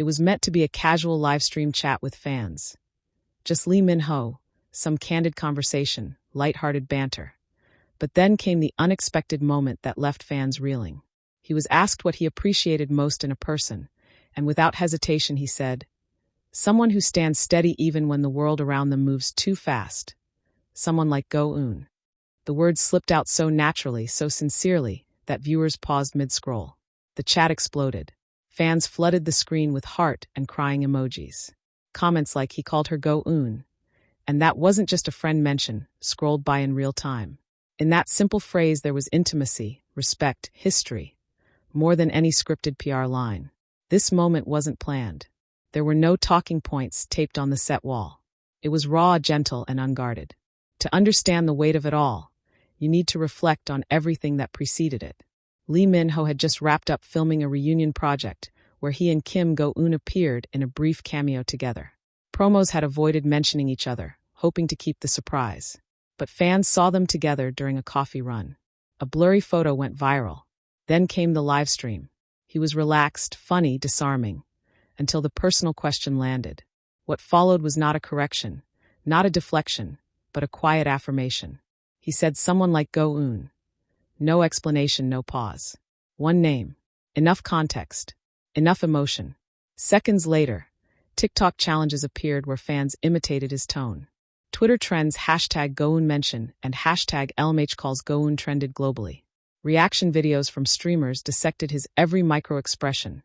It was meant to be a casual live stream chat with fans. Just Lee Min-ho, some candid conversation, light-hearted banter. But then came the unexpected moment that left fans reeling. He was asked what he appreciated most in a person, and without hesitation he said, "Someone who stands steady even when the world around them moves too fast. Someone like Go-eun." The words slipped out so naturally, so sincerely, that viewers paused mid-scroll. The chat exploded. Fans flooded the screen with heart and crying emojis. Comments like "he called her Go-eun," and "that wasn't just a friend mention," scrolled by in real time. In that simple phrase there was intimacy, respect, history, more than any scripted PR line. This moment wasn't planned. There were no talking points taped on the set wall. It was raw, gentle, and unguarded. To understand the weight of it all, you need to reflect on everything that preceded it. Lee Min-ho had just wrapped up filming a reunion project where he and Kim Go-eun appeared in a brief cameo together. Promos had avoided mentioning each other, hoping to keep the surprise. But fans saw them together during a coffee run. A blurry photo went viral. Then came the live stream. He was relaxed, funny, disarming, until the personal question landed. What followed was not a correction, not a deflection, but a quiet affirmation. He said, "Someone like Go-eun." No explanation, no pause. One name. Enough context. Enough emotion. Seconds later, TikTok challenges appeared where fans imitated his tone. Twitter trends #Go-eun mention and #LMH calls Go-eun trended globally. Reaction videos from streamers dissected his every micro-expression.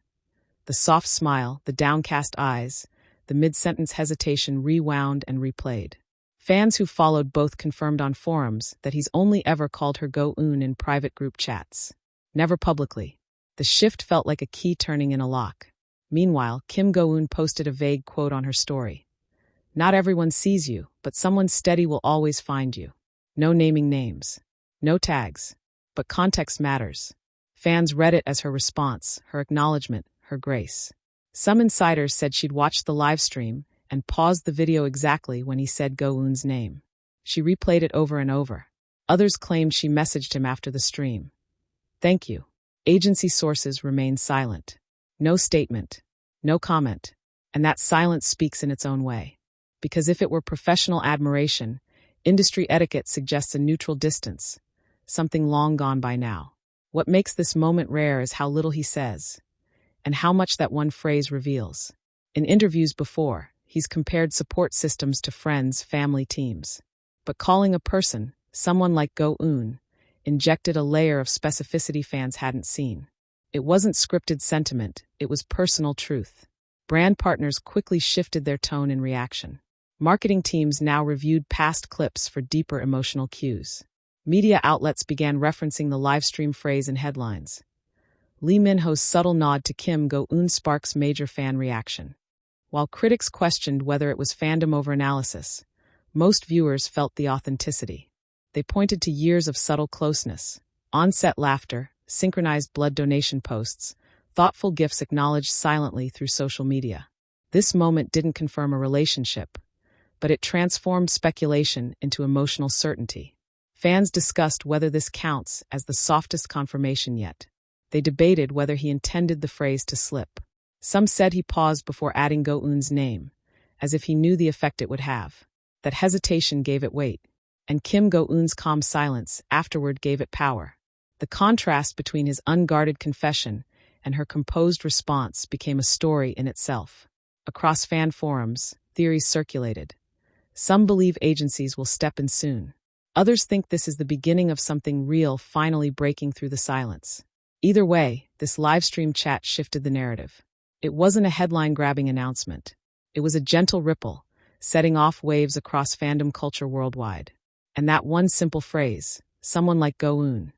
The soft smile, the downcast eyes, the mid-sentence hesitation rewound and replayed. Fans who followed both confirmed on forums that he's only ever called her Go-eun in private group chats. Never publicly. The shift felt like a key turning in a lock. Meanwhile, Kim Go-eun posted a vague quote on her story. "Not everyone sees you, but someone steady will always find you." No naming names. No tags. But context matters. Fans read it as her response, her acknowledgement, her grace. Some insiders said she'd watched the live stream and paused the video exactly when he said Go-eun's name. She replayed it over and over. Others claimed she messaged him after the stream. "Thank you." Agency sources remained silent. No statement. No comment. And that silence speaks in its own way. Because if it were professional admiration, industry etiquette suggests a neutral distance, something long gone by now. What makes this moment rare is how little he says, and how much that one phrase reveals. In interviews before, he's compared support systems to friends, family, teams. But calling a person, someone like Go-eun, injected a layer of specificity fans hadn't seen. It wasn't scripted sentiment, it was personal truth. Brand partners quickly shifted their tone in reaction. Marketing teams now reviewed past clips for deeper emotional cues. Media outlets began referencing the livestream phrase in headlines. Lee Min-ho's subtle nod to Kim Go-eun sparks major fan reaction. While critics questioned whether it was fandom over analysis, most viewers felt the authenticity. They pointed to years of subtle closeness, on-set laughter, synchronized blood donation posts, thoughtful gifts acknowledged silently through social media. This moment didn't confirm a relationship, but it transformed speculation into emotional certainty. Fans discussed whether this counts as the softest confirmation yet. They debated whether he intended the phrase to slip. Some said he paused before adding Go-eun's name, as if he knew the effect it would have. That hesitation gave it weight, and Kim Go-eun's calm silence afterward gave it power. The contrast between his unguarded confession and her composed response became a story in itself. Across fan forums, theories circulated. Some believe agencies will step in soon. Others think this is the beginning of something real finally breaking through the silence. Either way, this livestream chat shifted the narrative. It wasn't a headline-grabbing announcement. It was a gentle ripple, setting off waves across fandom culture worldwide. And that one simple phrase, "someone like Go-eun,"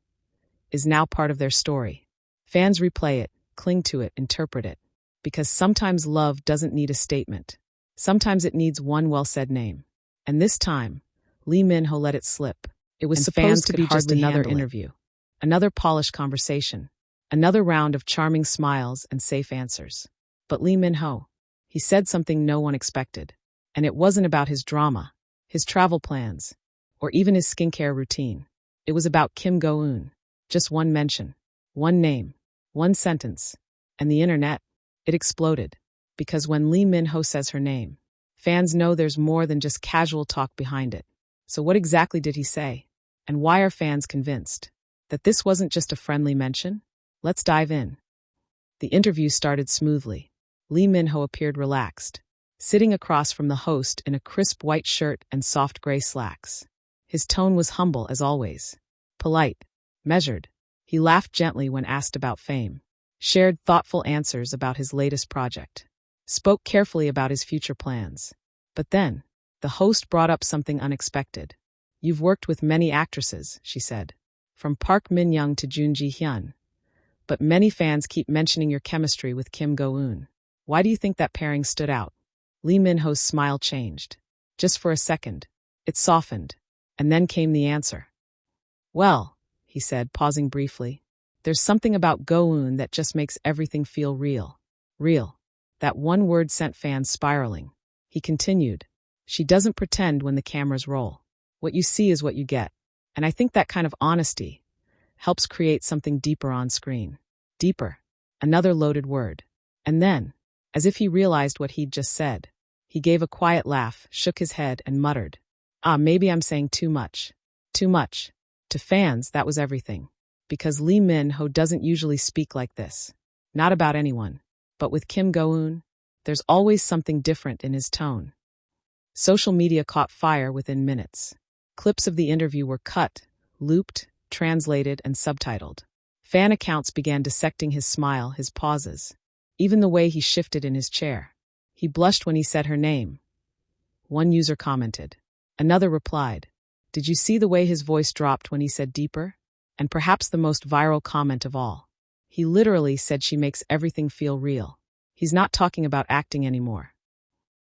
is now part of their story. Fans replay it, cling to it, interpret it. Because sometimes love doesn't need a statement. Sometimes it needs one well-said name. And this time, Lee Min-ho let it slip. It was supposed to be just another interview, another polished conversation, another round of charming smiles and safe answers. But Lee Min-ho, he said something no one expected. And it wasn't about his drama, his travel plans, or even his skincare routine. It was about Kim Go-eun. Just one mention, one name, one sentence. And the internet, it exploded. because when Lee Min-ho says her name, fans know there's more than just casual talk behind it. So what exactly did he say? And why are fans convinced that this wasn't just a friendly mention? Let's dive in. The interview started smoothly. Lee Min-ho appeared relaxed, sitting across from the host in a crisp white shirt and soft gray slacks. His tone was humble as always, polite, measured. He laughed gently when asked about fame, shared thoughtful answers about his latest project, spoke carefully about his future plans. But then, the host brought up something unexpected. "You've worked with many actresses," she said, "from Park Min-young to Jun Ji-hyun. But many fans keep mentioning your chemistry with Kim Go-eun. Why do you think that pairing stood out?" Lee Min-ho's smile changed. Just for a second, it softened, and then came the answer. "Well," he said, pausing briefly, "there's something about Go-eun that just makes everything feel real. Real." That one word sent fans spiraling. He continued, "She doesn't pretend when the cameras roll. What you see is what you get. And I think that kind of honesty helps create something deeper on screen." Deeper. Another loaded word. And then, as if he realized what he'd just said, he gave a quiet laugh, shook his head, and muttered, Maybe I'm saying too much. Too much." To fans, that was everything. Because Lee Min-ho doesn't usually speak like this. Not about anyone. But with Kim Go-eun, there's always something different in his tone. Social media caught fire within minutes. Clips of the interview were cut, looped, translated, and subtitled. Fan accounts began dissecting his smile, his pauses, even the way he shifted in his chair. "He blushed when he said her name," one user commented. Another replied, "Did you see the way his voice dropped when he said deeper?" And perhaps the most viral comment of all, "He literally said she makes everything feel real." He's not talking about acting anymore.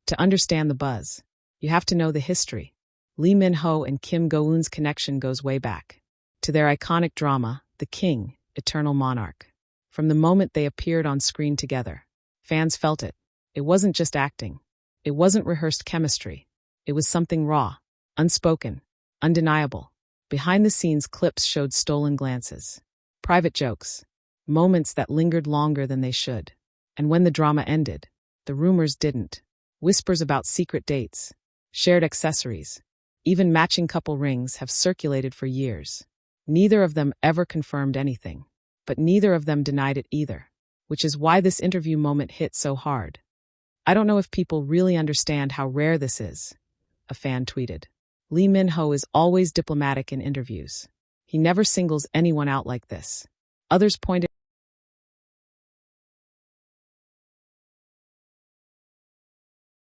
To understand the buzz, you have to know the history. Lee Min-ho and Kim Go-eun's connection goes way back to their iconic drama, The King, Eternal Monarch. From the moment they appeared on screen together, fans felt it. It wasn't just acting. It wasn't rehearsed chemistry. It was something raw, unspoken, undeniable. Behind-the-scenes clips showed stolen glances, private jokes, moments that lingered longer than they should. And when the drama ended, the rumors didn't. Whispers about secret dates, shared accessories, even matching couple rings have circulated for years. Neither of them ever confirmed anything, but neither of them denied it either, which is why this interview moment hit so hard. "I don't know if people really understand how rare this is," a fan tweeted. Lee Min-ho is always diplomatic in interviews. He never singles anyone out like this. Others pointed